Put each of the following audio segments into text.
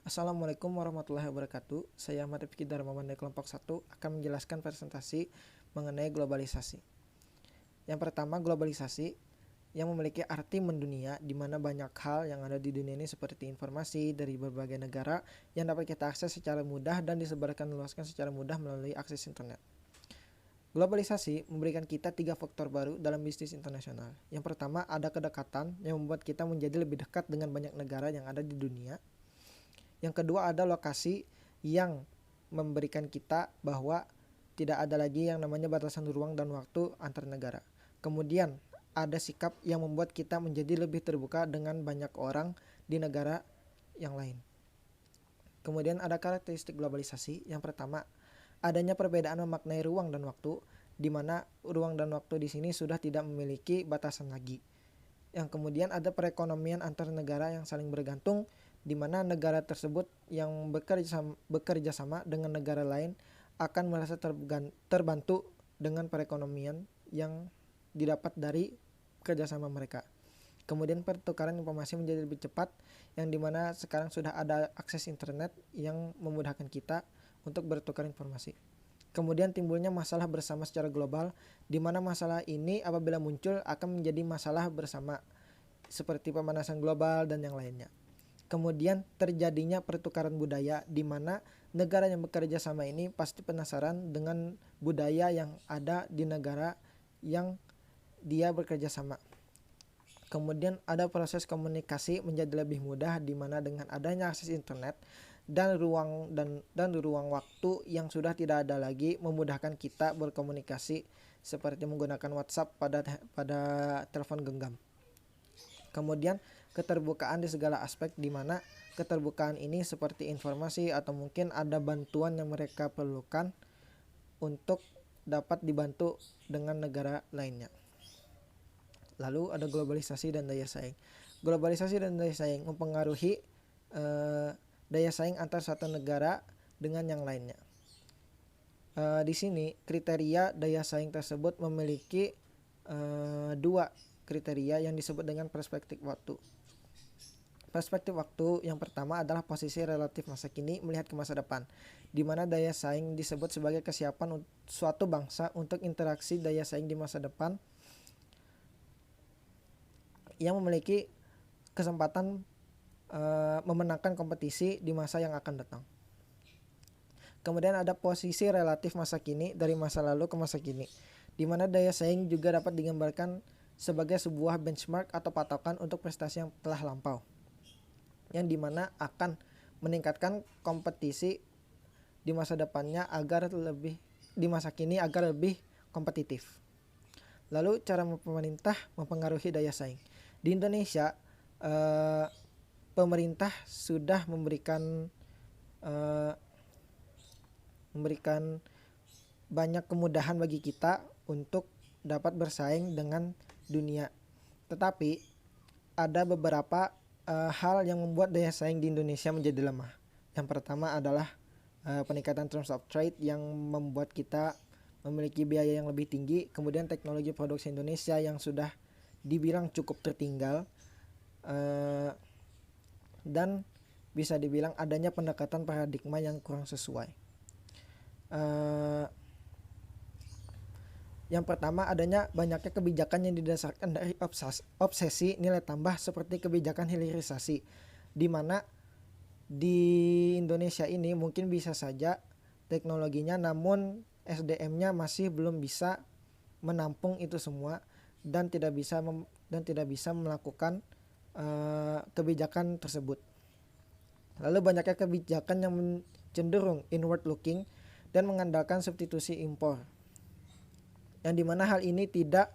Assalamualaikum warahmatullahi wabarakatuh. Saya Ahmad Rifki Darmawan dari kelompok 1 akan menjelaskan presentasi mengenai globalisasi. Yang pertama, globalisasi yang memiliki arti mendunia, di mana banyak hal yang ada di dunia ini seperti informasi dari berbagai negara yang dapat kita akses secara mudah dan disebarkan luaskan secara mudah melalui akses internet. Globalisasi memberikan kita 3 faktor baru dalam bisnis internasional. Yang pertama, ada kedekatan yang membuat kita menjadi lebih dekat dengan banyak negara yang ada di dunia. Yang kedua, ada lokasi yang memberikan kita bahwa tidak ada lagi yang namanya batasan ruang dan waktu antar negara. Kemudian ada sikap yang membuat kita menjadi lebih terbuka dengan banyak orang di negara yang lain. Kemudian ada karakteristik globalisasi. Yang pertama, adanya perbedaan memaknai ruang dan waktu, di mana ruang dan waktu di sini sudah tidak memiliki batasan lagi. Yang kemudian ada perekonomian antar negara yang saling bergantung, di mana negara tersebut yang bekerja sama dengan negara lain akan merasa terbantu dengan perekonomian yang didapat dari kerjasama mereka. Kemudian pertukaran informasi menjadi lebih cepat, yang dimana sekarang sudah ada akses internet yang memudahkan kita untuk bertukar informasi. Kemudian timbulnya masalah bersama secara global, di mana masalah ini apabila muncul akan menjadi masalah bersama seperti pemanasan global dan yang lainnya. Kemudian terjadinya pertukaran budaya, di mana negara yang bekerja sama ini pasti penasaran dengan budaya yang ada di negara yang dia bekerja sama. Kemudian ada proses komunikasi menjadi lebih mudah, di mana dengan adanya akses internet dan ruang waktu yang sudah tidak ada lagi memudahkan kita berkomunikasi seperti menggunakan WhatsApp pada telepon genggam. Kemudian keterbukaan di segala aspek, di mana keterbukaan ini seperti informasi atau mungkin ada bantuan yang mereka perlukan untuk dapat dibantu dengan negara lainnya. Lalu ada globalisasi dan daya saing. Globalisasi dan daya saing mempengaruhi daya saing antar satu negara dengan yang lainnya. Di sini kriteria daya saing tersebut memiliki 2 kriteria yang disebut dengan perspektif waktu. Perspektif waktu yang pertama adalah posisi relatif masa kini melihat ke masa depan, di mana daya saing disebut sebagai kesiapan suatu bangsa untuk interaksi daya saing di masa depan yang memiliki kesempatan memenangkan kompetisi di masa yang akan datang. Kemudian ada posisi relatif masa kini dari masa lalu ke masa kini, di mana daya saing juga dapat digambarkan sebagai sebuah benchmark atau patokan untuk prestasi yang telah lampau, yang dimana akan meningkatkan kompetisi di masa depannya di masa kini agar lebih kompetitif. Lalu cara pemerintah mempengaruhi daya saing. Di Indonesia, pemerintah sudah memberikan banyak kemudahan bagi kita untuk dapat bersaing dengan dunia. Tetapi ada beberapa hal yang membuat daya saing di Indonesia menjadi lemah. Yang pertama adalah peningkatan terms of trade yang membuat kita memiliki biaya yang lebih tinggi. Kemudian teknologi produksi Indonesia yang sudah dibilang cukup tertinggal, dan bisa dibilang adanya pendekatan paradigma yang kurang sesuai. Yang pertama, adanya banyaknya kebijakan yang didasarkan dari obsesi nilai tambah seperti kebijakan hilirisasi, di mana di Indonesia ini mungkin bisa saja teknologinya, namun SDM-nya masih belum bisa menampung itu semua dan tidak bisa melakukan kebijakan tersebut. Lalu banyaknya kebijakan yang cenderung inward looking dan mengandalkan substitusi impor, yang dimana hal ini tidak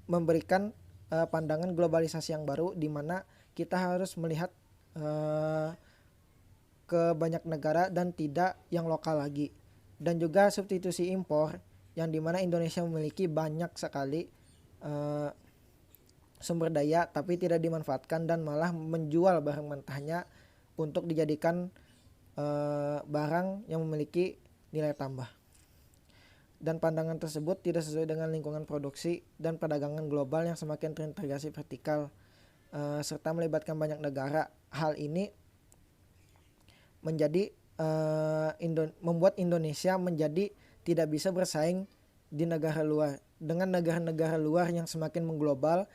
memberikan pandangan globalisasi yang baru, di mana kita harus melihat ke banyak negara dan tidak yang lokal lagi. Dan juga substitusi impor, yang dimana Indonesia memiliki banyak sekali sumber daya tapi tidak dimanfaatkan dan malah menjual barang mentahnya untuk dijadikan barang yang memiliki nilai tambah. Dan pandangan tersebut tidak sesuai dengan lingkungan produksi dan perdagangan global yang semakin terintegrasi vertikal serta melibatkan banyak negara. Hal ini membuat Indonesia menjadi tidak bisa bersaing di negara luar dengan negara-negara luar yang semakin mengglobal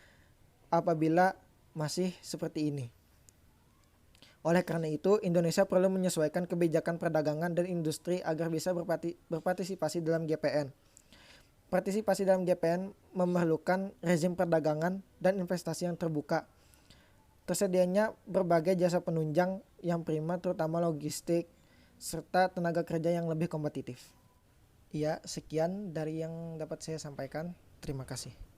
apabila masih seperti ini. Oleh karena itu, Indonesia perlu menyesuaikan kebijakan perdagangan dan industri agar bisa berpartisipasi dalam GPN. Partisipasi dalam GPN memerlukan rezim perdagangan dan investasi yang terbuka. Tersedianya berbagai jasa penunjang yang prima terutama logistik serta tenaga kerja yang lebih kompetitif. Ya, sekian dari yang dapat saya sampaikan. Terima kasih.